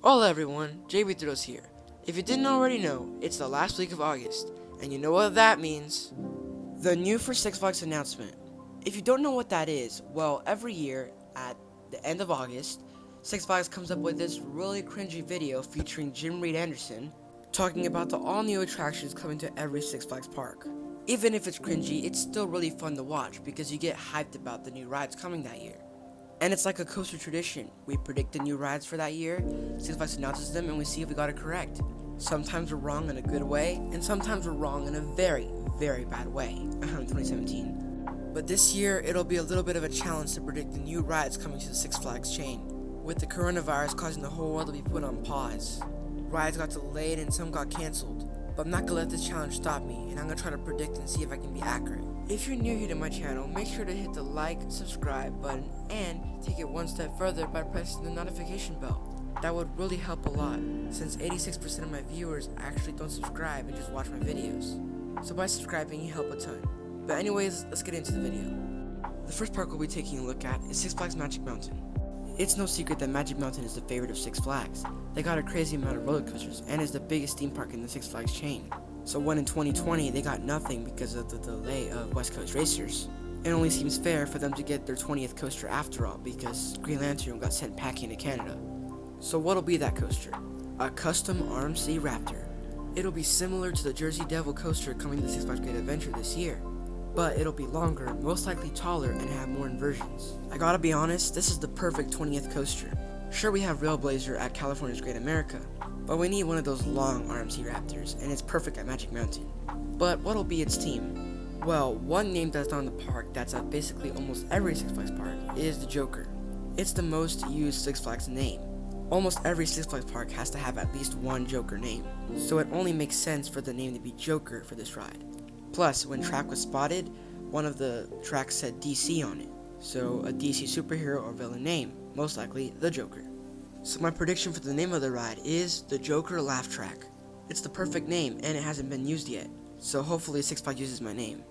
Hola everyone, JB Thrills here. If you didn't already know, it's the last week of August, and you know what that means. The new for Six Flags announcement. If you don't know what that is, well, every year at the end of August, Six Flags comes up with this really cringy video featuring Jim Reed Anderson talking about the all-new attractions coming to every Six Flags park. Even if it's cringy, it's still really fun to watch because you get hyped about the new rides coming that year. And it's like a coaster tradition. We predict the new rides for that year, Six Flags announces them, and we see if we got it correct. Sometimes we're wrong in a good way, and sometimes we're wrong in a very, very bad way. 2017. But this year, it'll be a little bit of a challenge to predict the new rides coming to the Six Flags chain, with the coronavirus causing the whole world to be put on pause. Rides got delayed and some got canceled. But I'm not gonna let this challenge stop me, and I'm gonna try to predict and see if I can be accurate. If you're new here to my channel, make sure to hit the like, subscribe button, and take it one step further by pressing the notification bell. That would really help a lot, since 86% of my viewers actually don't subscribe and just watch my videos. So by subscribing, you help a ton. But anyways, let's get into the video. The first park we'll be taking a look at is Six Flags Magic Mountain. It's no secret that Magic Mountain is the favorite of Six Flags. They got a crazy amount of roller coasters and is the biggest theme park in the Six Flags chain. So when in 2020 they got nothing because of the delay of West Coast Racers, it only seems fair for them to get their 20th coaster after all because Green Lantern got sent packing to Canada. So what'll be that coaster? A custom RMC Raptor. It'll be similar to the Jersey Devil coaster coming to Six Flags Great Adventure this year, but it'll be longer, most likely taller, and have more inversions. I gotta be honest, this is the perfect 20th coaster. Sure, we have Railblazer at California's Great America, but we need one of those long RMC Raptors, and it's perfect at Magic Mountain. But what'll be its theme? Well, one name that's not in the park that's at basically almost every Six Flags park is the Joker. It's the most used Six Flags name. Almost every Six Flags park has to have at least one Joker name, so it only makes sense for the name to be Joker for this ride. Plus, when track was spotted, one of the tracks said DC on it, so a DC superhero or villain name, most likely the Joker. So my prediction for the name of the ride is the Joker Laugh Track. It's the perfect name and it hasn't been used yet, so hopefully Six Flags uses my name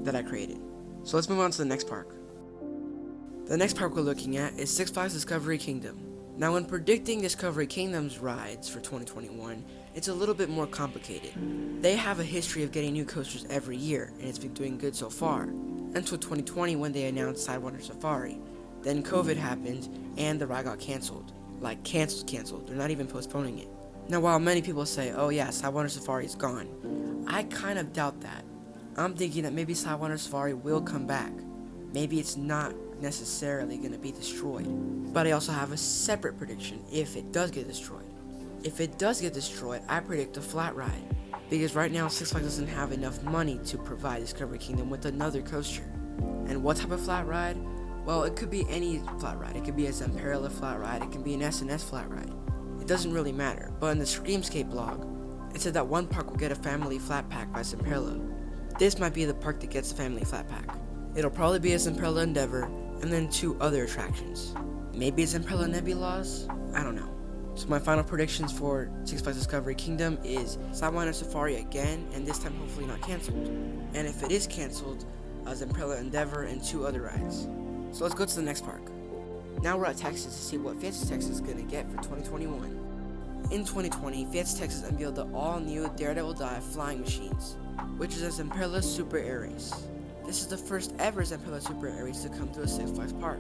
that I created. So let's move on to the next park. The next park we're looking at is Six Flags Discovery Kingdom. Now when predicting Discovery Kingdom's rides for 2021, it's a little bit more complicated. They have a history of getting new coasters every year, and it's been doing good so far, until 2020 when they announced Sidewinder Safari. Then COVID happened, and the ride got canceled. Like, canceled. They're not even postponing it. Now while many people say, oh yeah, Sidewinder Safari is gone, I kind of doubt that. I'm thinking that maybe Sidewinder Safari will come back. Maybe it's not necessarily going to be destroyed. But I also have a separate prediction if it does get destroyed. If it does get destroyed, I predict a flat ride. Because right now Six Flags doesn't have enough money to provide Discovery Kingdom with another coaster. And what type of flat ride? Well, it could be any flat ride. It could be a Zamperla flat ride. It can be an S&S flat ride. It doesn't really matter. But in the Screamscape blog, it said that one park will get a family flat pack by Zamperla. This might be the park that gets a family flat pack. It'll probably be a Zamperla Endeavor, and then 2 other attractions. Maybe a Zamperla Nebulas? I don't know. So my final predictions for Six Flags Discovery Kingdom is Sidewinder Safari again, and this time hopefully not canceled. And if it is canceled, a Zamperla Endeavor and 2 other rides. So let's go to the next park. Now we're at Texas to see what Fancy Texas is going to get for 2021. In 2020, Fancy Texas unveiled the all-new Daredevil Dive flying machines, which is a Zamperla Super Air Race. This is the first ever Zamperla Super Air Race to come to a Six Flags park,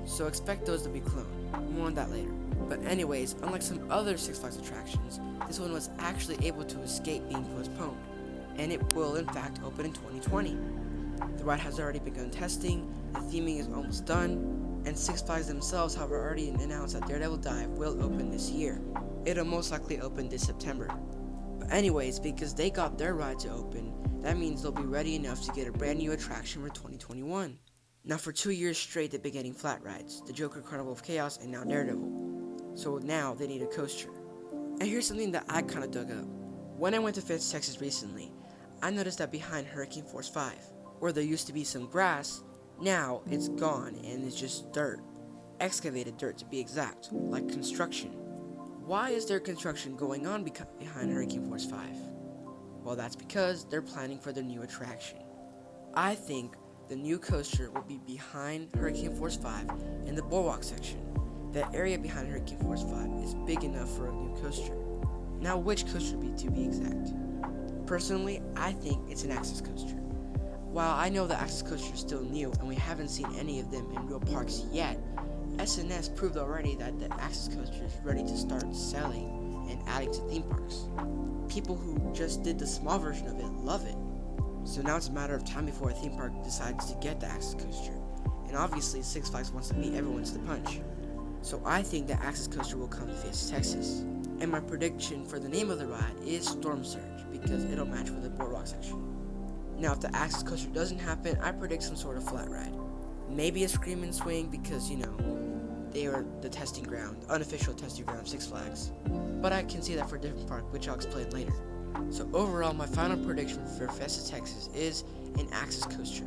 so expect those to be cloned. More on that later. But anyways, unlike some other Six Flags attractions, this one was actually able to escape being postponed, and it will in fact open in 2020. The ride has already begun testing, the theming is almost done, and Six Flags themselves have already announced that Daredevil Dive will open this year. It'll most likely open this September. But anyways, because they got their ride to open, that means they'll be ready enough to get a brand new attraction for 2021. Now for 2 years straight they've been getting flat rides, the Joker Carnival of Chaos and now Daredevil. So now they need a coaster. And here's something that I kinda dug up. When I went to Fancy Texas recently, I noticed that behind Hurricane Force 5, where there used to be some grass, now it's gone and it's just dirt. Excavated dirt to be exact, like construction. Why is there construction going on behind Hurricane Force 5? Well, that's because they're planning for their new attraction. I think the new coaster will be behind Hurricane Force 5 in the boardwalk section. The area behind Hurricane Force 5 is big enough for a new coaster. Now, which coaster to be exact? Personally, I think it's an Axis coaster. While I know the Axis coaster is still new and we haven't seen any of them in real parks yet, SNS proved already that the Axis coaster is ready to start selling and adding to theme parks. People who just did the small version of it love it. So now it's a matter of time before a theme park decides to get the Axis coaster. And obviously Six Flags wants to beat everyone to the punch. So I think the Axis coaster will come to Fiesta Texas. And my prediction for the name of the ride is Storm Surge, because it'll match with the boardwalk section. Now if the Axis coaster doesn't happen, I predict some sort of flat ride. Maybe a Scream and Swing because, they are the testing ground, unofficial testing ground of Six Flags. But I can see that for a different park, which I'll explain later. So overall, my final prediction for Fiesta Texas is an Axis coaster.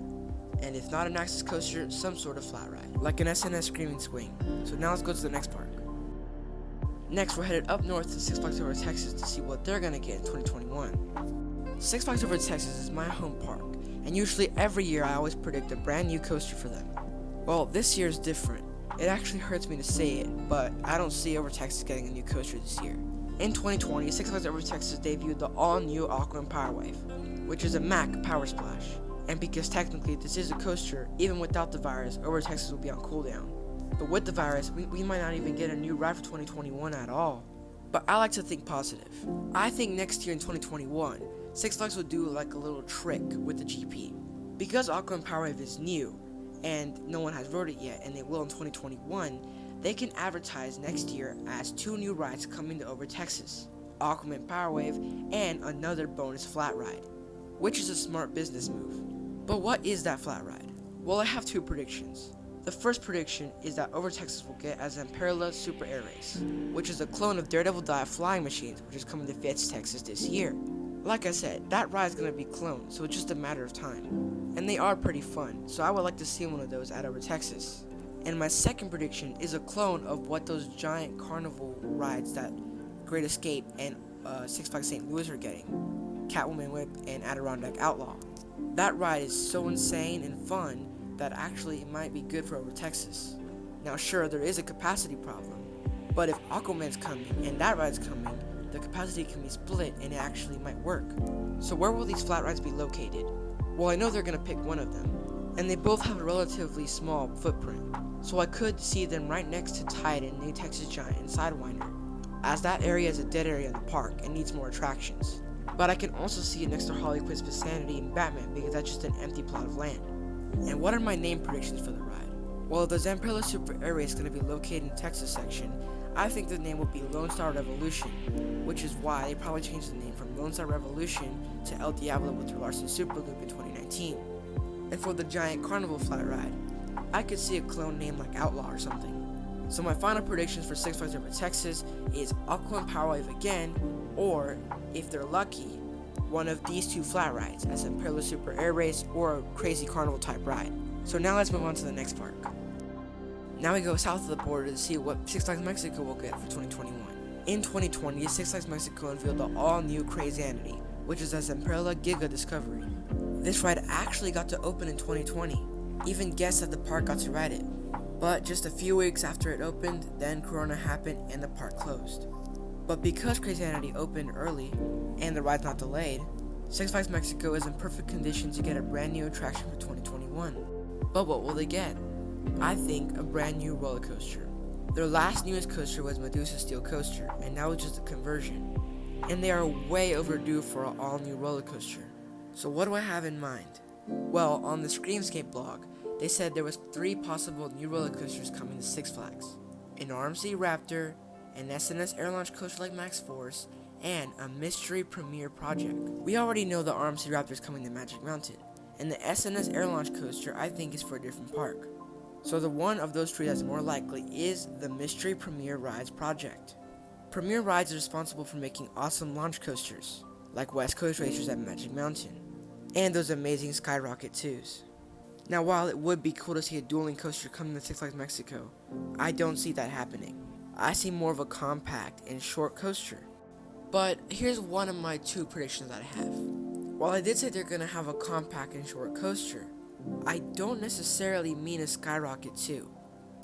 And if not an Axis coaster, some sort of flat ride, like an SNS Scream and Swing. So now let's go to the next park. Next, we're headed up north to Six Flags Over Texas to see what they're gonna get in 2021. Six Flags Over Texas is my home park, and usually every year I always predict a brand new coaster for them. Well, this year is different. It actually hurts me to say it, but I don't see Over Texas getting a new coaster this year. In 2020, Six Flags Over Texas debuted the all-new Aqua and Power Wave, which is a Mack Power Splash. And because technically this is a coaster, even without the virus, Over Texas will be on cooldown. But with the virus, we might not even get a new ride for 2021 at all. But I like to think positive. I think next year in 2021, Six Flags will do like a little trick with the GP. Because Aqua and Power Wave is new, and no one has rode it yet, and they will in 2021, they can advertise next year as 2 new rides coming to Over Texas, Aqua and Power Wave, and another bonus flat ride, which is a smart business move. But what is that flat ride? Well, I have 2 predictions. The first prediction is that Over Texas will get a Zamperla Super Air Race, which is a clone of Daredevil Dive flying machines, which is coming to Fiesta Texas this year. Like I said, that ride is going to be cloned, so it's just a matter of time. And they are pretty fun, so I would like to see one of those at Over Texas. And my second prediction is a clone of what those giant carnival rides that Great Escape and Six Flags St. Louis are getting, Catwoman Whip and Adirondack Outlaw. That ride is so insane and fun that actually it might be good for Over Texas. Now sure, there is a capacity problem, but if Aquaman's coming and that ride's coming, the capacity can be split and it actually might work. So where will these flat rides be located? Well, I know they're gonna pick one of them, and they both have a relatively small footprint, so I could see them right next to Tide and New Texas Giant and Sidewinder, as that area is a dead area in the park and needs more attractions. But I can also see it next to Harley Quinn's Vicinity and Batman because that's just an empty plot of land. And what are my name predictions for the ride? Well, if the Zamperla Super Air Race is going to be located in the Texas section, I think the name will be Lone Star Revolution, which is why they probably changed the name from Lone Star Revolution to El Diablo with their Larson Super Loop in 2019. And for the giant carnival flat ride, I could see a clone named like Outlaw or something. So my final predictions for Six Flags Over Texas is Aqua and Power Wave again, or, if they're lucky, one of these 2 flat rides, as a Zamperla Super Air Race or a crazy carnival type ride. So now let's move on to the next park. Now we go south of the border to see what Six Flags Mexico will get for 2021. In 2020, Six Flags Mexico unveiled the all-new Crazanity, which is a Zamperla Giga Discovery. This ride actually got to open in 2020. Even guests at the park got to ride it. But just a few weeks after it opened, then Corona happened and the park closed. But because Crazanity opened early, and the ride's not delayed, Six Flags Mexico is in perfect condition to get a brand new attraction for 2021. But what will they get? I think a brand new roller coaster. Their last newest coaster was Medusa Steel Coaster, and now it's just a conversion. And they are way overdue for an all-new roller coaster. So what do I have in mind? Well, on the Screamscape blog, they said there was 3 possible new roller coasters coming to Six Flags. An RMC Raptor, an SNS Air Launch coaster like Max Force, and a mystery premiere project. We already know the RMC Raptor is coming to Magic Mountain, and the SNS Air Launch coaster I think is for a different park. So the one of those 3 that's more likely is the Mystery Premiere Rides project. Premiere Rides is responsible for making awesome launch coasters, like West Coast Racers at Magic Mountain, and those amazing Skyrocket 2s. Now while it would be cool to see a dueling coaster coming to Six Flags Mexico, I don't see that happening. I see more of a compact and short coaster. But here's one of my 2 predictions that I have. While I did say they're going to have a compact and short coaster, I don't necessarily mean a Skyrocket 2.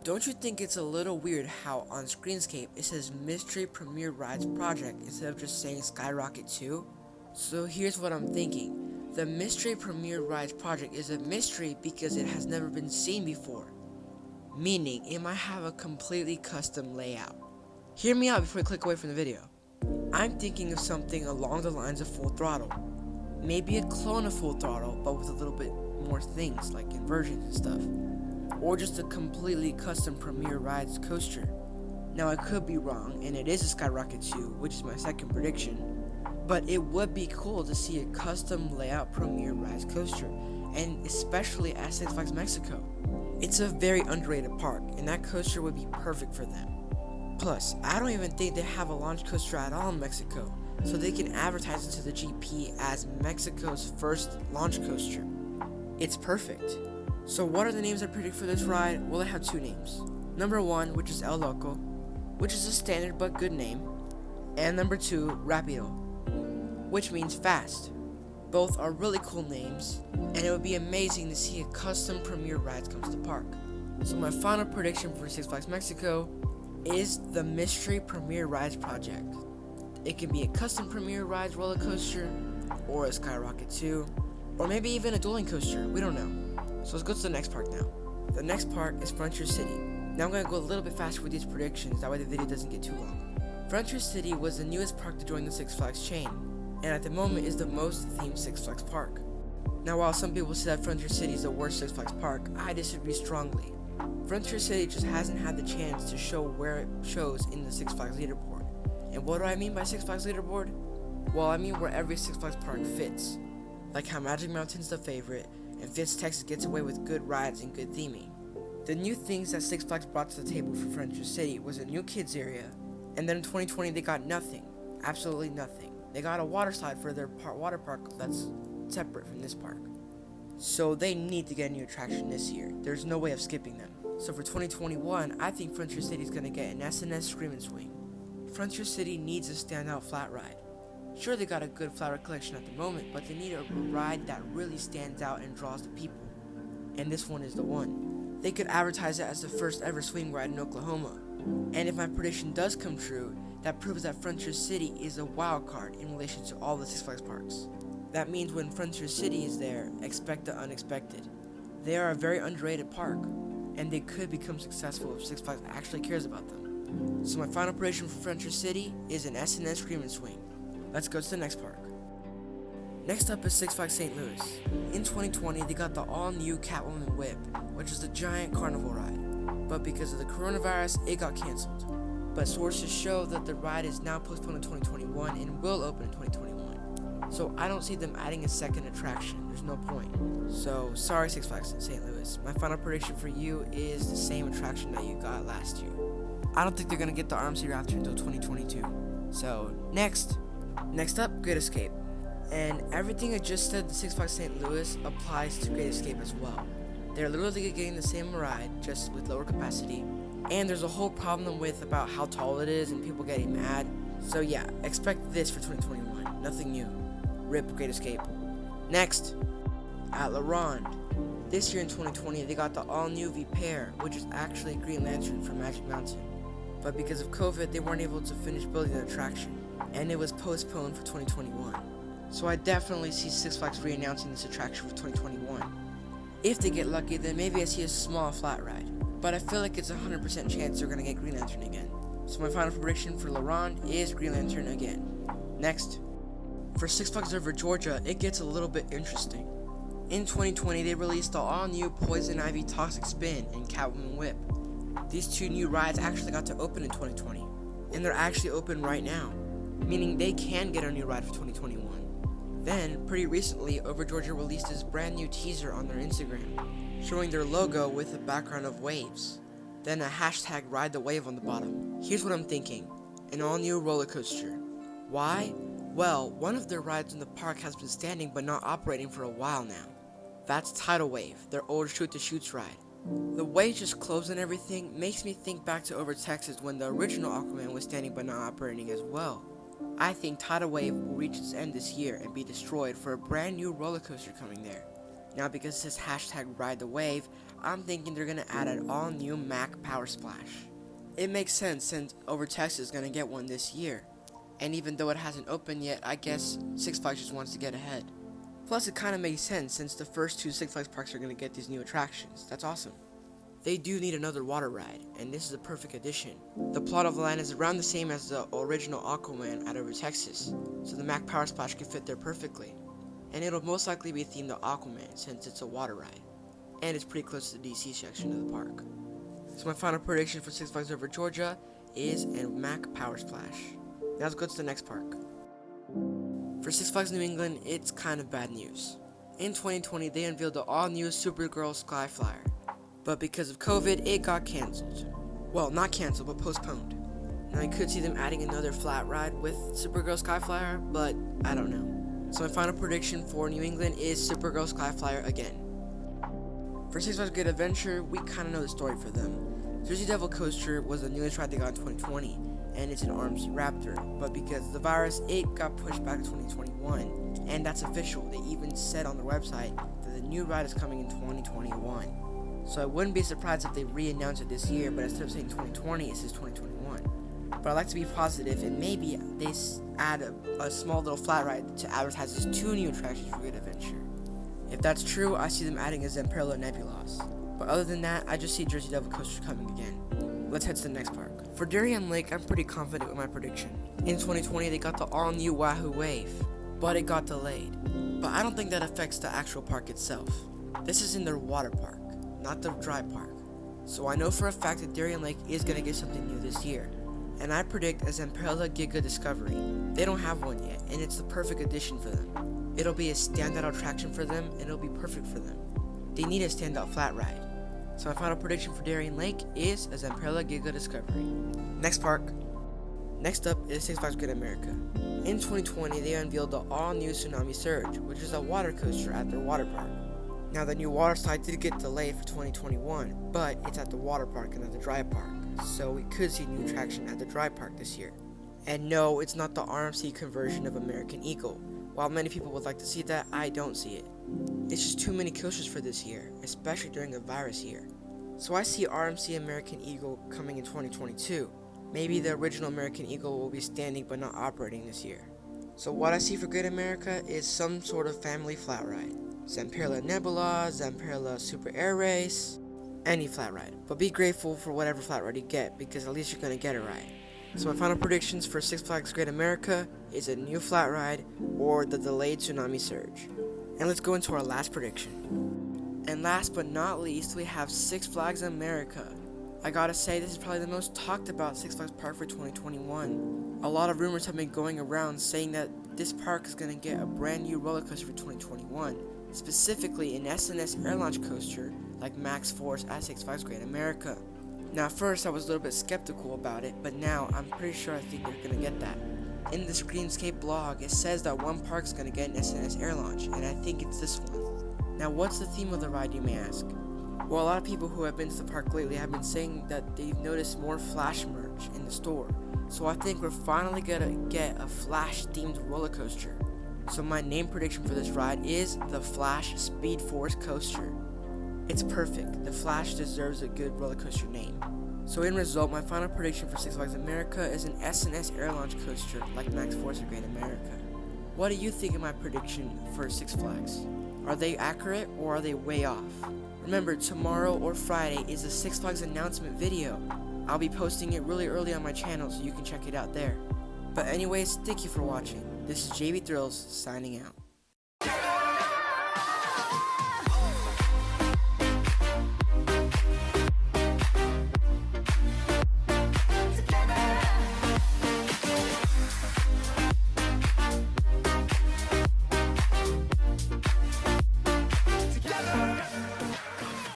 Don't you think it's a little weird how on Screenscape it says Mystery Premier Rides Project instead of just saying Skyrocket 2? So here's what I'm thinking. The Mystery Premier Rides Project is a mystery because it has never been seen before. Meaning, it might have a completely custom layout. Hear me out before you click away from the video. I'm thinking of something along the lines of Full Throttle. Maybe a clone of Full Throttle, but with a little bit more things like inversions and stuff. Or just a completely custom Premier Rides coaster. Now I could be wrong, and it is a Skyrocket 2, which is my second prediction, but it would be cool to see a custom layout Premier Rides coaster, and especially at Six Flags Mexico. It's a very underrated park, and that coaster would be perfect for them. Plus, I don't even think they have a launch coaster at all in Mexico, so they can advertise it to the GP as Mexico's first launch coaster. It's perfect. So what are the names I predict for this ride? Well, I have two names. Number 1, which is El Loco, which is a standard but good name, and number 2, Rapido, which means fast. Both are really cool names, and it would be amazing to see a custom Premier Rides come to the park. So my final prediction for Six Flags Mexico is the Mystery Premier Rides Project. It can be a custom Premier Rides roller coaster, or a Skyrocket 2, or maybe even a dueling coaster, we don't know. So let's go to the next park now. The next park is Frontier City. Now I'm going to go a little bit faster with these predictions, that way the video doesn't get too long. Frontier City was the newest park to join the Six Flags chain, and at the moment is the most themed Six Flags park. Now while some people say that Frontier City is the worst Six Flags park, I disagree strongly. Frontier City just hasn't had the chance to show where it shows in the Six Flags leaderboard. And what do I mean by Six Flags leaderboard? Well, I mean where every Six Flags park fits. Like how Magic Mountain's the favorite, and Fitz Texas gets away with good rides and good theming. The new things that Six Flags brought to the table for Frontier City was a new kids area, and then in 2020 they got nothing. Absolutely nothing. They got a water slide for their water park that's separate from this park. So they need to get a new attraction this year. There's no way of skipping them. So for 2021, I think Frontier City is going to get an S&S Scream and Swing. Frontier City needs a standout flat ride. Sure, they got a good flat ride collection at the moment, but they need a ride that really stands out and draws the people. And this one is the one. They could advertise it as the first ever swing ride in Oklahoma. And if my prediction does come true, that proves that Frontier City is a wild card in relation to all the Six Flags parks. That means when Frontier City is there, expect the unexpected. They are a very underrated park, and they could become successful if Six Flags actually cares about them. So my final prediction for Frontier City is an S&S Scream and Swing. Let's go to the next park. Next up is Six Flags St. Louis. In 2020, they got the all-new Catwoman Whip, which is the giant carnival ride. But because of the coronavirus, it got canceled. But sources show that the ride is now postponed in 2021 and will open in 2021. So I don't see them adding a second attraction. There's no point. So sorry, Six Flags St. Louis. My final prediction for you is the same attraction that you got last year. I don't think they're going to get the RMC Raptor until 2022. So next up, Great Escape. And everything I just said, the Six Flags St. Louis applies to Great Escape as well. They're literally getting the same ride, just with lower capacity. And there's a whole problem with about how tall it is and people getting mad. So yeah, expect this for 2021. Nothing new. RIP Great Escape. Next, at La Ronde. This year in 2020, they got the all-new V-Pair, which is actually a Green Lantern from Magic Mountain. But because of COVID, they weren't able to finish building the attraction, and it was postponed for 2021. So I definitely see Six Flags re-announcing this attraction for 2021. If they get lucky, then maybe I see a small flat ride. But I feel like it's a 100% chance they're going to get Green Lantern again. So my final prediction for La Ronde is Green Lantern again. Next, for Six Flags Over Georgia, it gets a little bit interesting. In 2020, they released the all-new Poison Ivy Toxic Spin and Catwoman Whip. These two new rides actually got to open in 2020, and they're actually open right now, meaning they can get a new ride for 2021. Then, pretty recently, Over Georgia released this brand new teaser on their Instagram, showing their logo with a background of waves, then a hashtag Ride the Wave on the bottom. Here's what I'm thinking, an all-new roller coaster. Why? Well, one of their rides in the park has been standing but not operating for a while now. That's Tidal Wave, their old shoot-to-shoots ride. The way it's just closed and everything makes me think back to Over Texas when the original Aquaman was standing but not operating as well. I think Tidal Wave will reach its end this year and be destroyed for a brand new roller coaster coming there. Now because it says hashtag ride the wave, I'm thinking they're gonna add an all new Mac Power Splash. It makes sense since Over Texas is gonna get one this year. And even though it hasn't opened yet, I guess Six Flags just wants to get ahead. Plus it kinda makes sense since the first 2 Six Flags parks are gonna get these new attractions. That's awesome. They do need another water ride, and this is a perfect addition. The plot of the land is around the same as the original Aquaman at Over Texas, so the Mac Power Splash can fit there perfectly. And it'll most likely be themed to Aquaman since it's a water ride, and it's pretty close to the DC section of the park. So my final prediction for Six Flags Over Georgia is a Mac Power Splash. Now let's go to the next park. For Six Flags New England, it's kind of bad news. In 2020, they unveiled the all-new Supergirl Skyflyer. But because of COVID, it got cancelled. Well, not cancelled, but postponed. Now I could see them adding another flat ride with Supergirl Skyflyer, but I don't know. So my final prediction for New England is Supergirl Skyflyer again. For Six Flags Great Adventure, we kind of know the story for them. Jersey Devil Coaster was the newest ride they got in 2020, and it's an RMC Raptor. But because of the virus, it got pushed back to 2021, and that's official. They even said on their website that the new ride is coming in 2021. So I wouldn't be surprised if they re-announce it this year, but instead of saying 2020, it says 2021. But I like to be positive, and maybe they add a small little flat ride to advertise as 2 new attractions for Great Adventure. If that's true, I see them adding a Zamperla Nebulas. But other than that, I just see Jersey Devil Coaster coming again. Let's head to the next park. For Darien Lake, I'm pretty confident with my prediction. In 2020, they got the all-new Wahoo Wave, but it got delayed. But I don't think that affects the actual park itself. This is in their water park, not the dry park. So I know for a fact that Darien Lake is going to get something new this year. And I predict a Zamperla Giga Discovery. They don't have one yet, and it's the perfect addition for them. It'll be a standout attraction for them, and it'll be perfect for them. They need a standout flat ride. So my final prediction for Darien Lake is a Zamperla Giga Discovery. Next park. Next up is Six Flags Great America. In 2020, they unveiled the all-new Tsunami Surge, which is a water coaster at their water park. Now the new water slide did get delayed for 2021, but it's at the water park and not the dry park, so we could see new attraction at the dry park this year. And no, it's not the RMC conversion of American Eagle. While many people would like to see that, I don't see it. It's just too many coasters for this year, especially during a virus year. So I see RMC American Eagle coming in 2022. Maybe the original American Eagle will be standing but not operating this year. So what I see for Great America is some sort of family flat ride. Zamperla Nebula, Zamperla Super Air Race, any flat ride. But be grateful for whatever flat ride you get, because at least you're going to get a ride. So my final predictions for Six Flags Great America is a new flat ride or the delayed Tsunami Surge. And let's go into our last prediction. And last but not least, we have Six Flags America. I gotta say, this is probably the most talked about Six Flags park for 2021. A lot of rumors have been going around saying that this park is gonna get a brand new roller coaster for 2021. Specifically an S&S air launch coaster like Max Force at Six Flags Great America. Now at first I was a little bit skeptical about it, but now I'm pretty sure I think they're gonna get that. In the Screamscape blog, it says that one park's gonna get an S&S air launch, and I think it's this one. Now what's the theme of the ride, you may ask? Well, a lot of people who have been to the park lately have been saying that they've noticed more Flash merch in the store. So I think we're finally gonna get a Flash themed roller coaster. So my name prediction for this ride is the Flash Speed Force Coaster. It's perfect. The Flash deserves a good roller coaster name. So in result, my final prediction for Six Flags America is an S&S air launch coaster like Max Force or Great America. What do you think of my prediction for Six Flags? Are they accurate or are they way off? Remember, tomorrow or Friday is a Six Flags announcement video. I'll be posting it really early on my channel so you can check it out there. But anyways, thank you for watching. This is JB Thrills signing out.